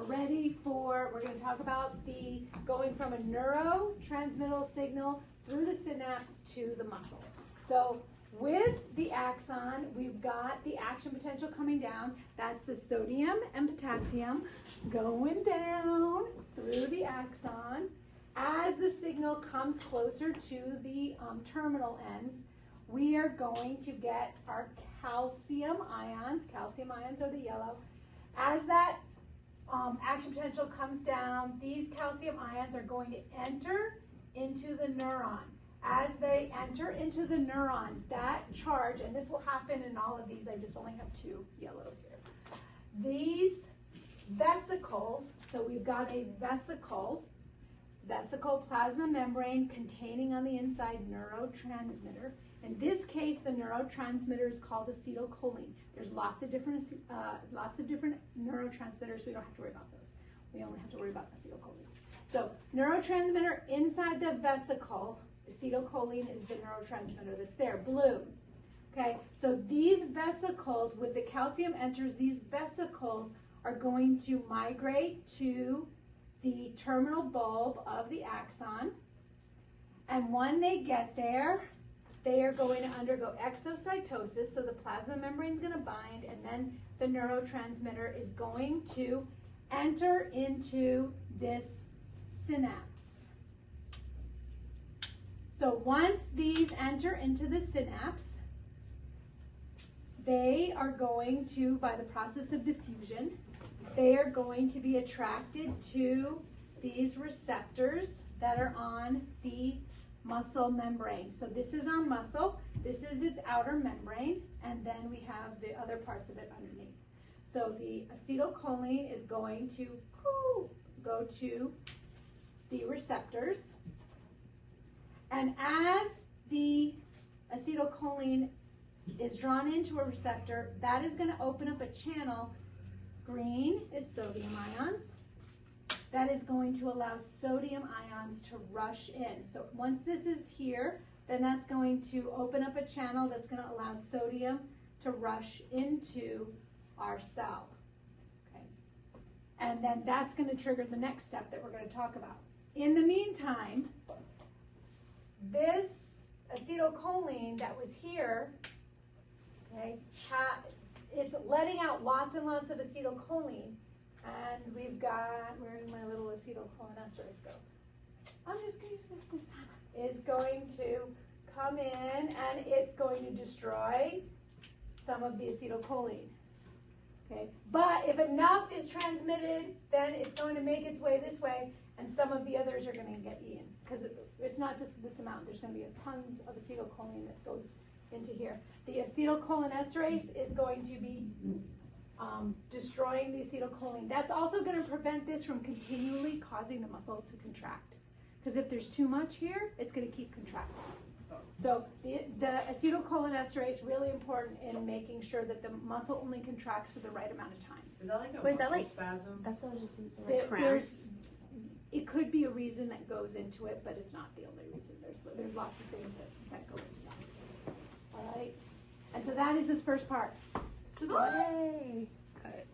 ready for, we're going to talk about the going from a neurotransmittal signal through the synapse to the muscle. So with the axon, we've got the action potential coming down. That's the sodium and potassium going down through the axon. As the signal comes closer to the terminal ends, we are going to get our calcium ions. Calcium ions are the yellow. As that action potential comes down, these calcium ions are going to enter into the neuron. As they enter into the neuron, that charge, and this will happen in all of these, I just only have 2 yellows here. These vesicles, so we've got a vesicle plasma membrane containing on the inside neurotransmitter. In this case, the neurotransmitter is called acetylcholine. There's lots of different neurotransmitters. We don't have to worry about those. We only have to worry about acetylcholine. So neurotransmitter inside the vesicle, acetylcholine is the neurotransmitter that's there, blue. Okay, so these vesicles, with the calcium enters, these vesicles are going to migrate to the terminal bulb of the axon. And when they get there, they are going to undergo exocytosis, so the plasma membrane is going to bind, and then the neurotransmitter is going to enter into this synapse. So once these enter into the synapse, they are going to, by the process of diffusion, they are going to be attracted to these receptors that are on the muscle membrane. So this is our muscle, this is its outer membrane, and then we have the other parts of it underneath. So the acetylcholine is going to go to the receptors, and as the acetylcholine is drawn into a receptor, that is going to open up a channel. Green is sodium ions. That is going to allow sodium ions to rush in. So once this is here, then that's going to open up a channel that's going to allow sodium to rush into our cell. Okay. And then that's going to trigger the next step that we're going to talk about. In the meantime, this acetylcholine that was here, okay, it's letting out lots and lots of acetylcholine. And we've got, where did my little acetylcholinesterase go? I'm just going to use this time. Is going to come in and it's going to destroy some of the acetylcholine. Okay, but if enough is transmitted, then it's going to make its way this way, and some of the others are going to get eaten. Because it's not just this amount, there's going to be tons of acetylcholine that goes into here. The acetylcholinesterase is going to be destroying the acetylcholine. That's also going to prevent this from continually causing the muscle to contract. Because if there's too much here, it's going to keep contracting. So the acetylcholinesterase is really important in making sure that the muscle only contracts for the right amount of time. Is that like a muscle spasm? That's what I was just going to say. Like cramps? It could be a reason that goes into it, but it's not the only reason. There's lots of things that go into that. All right? And so that is this first part. Yay! Cut it.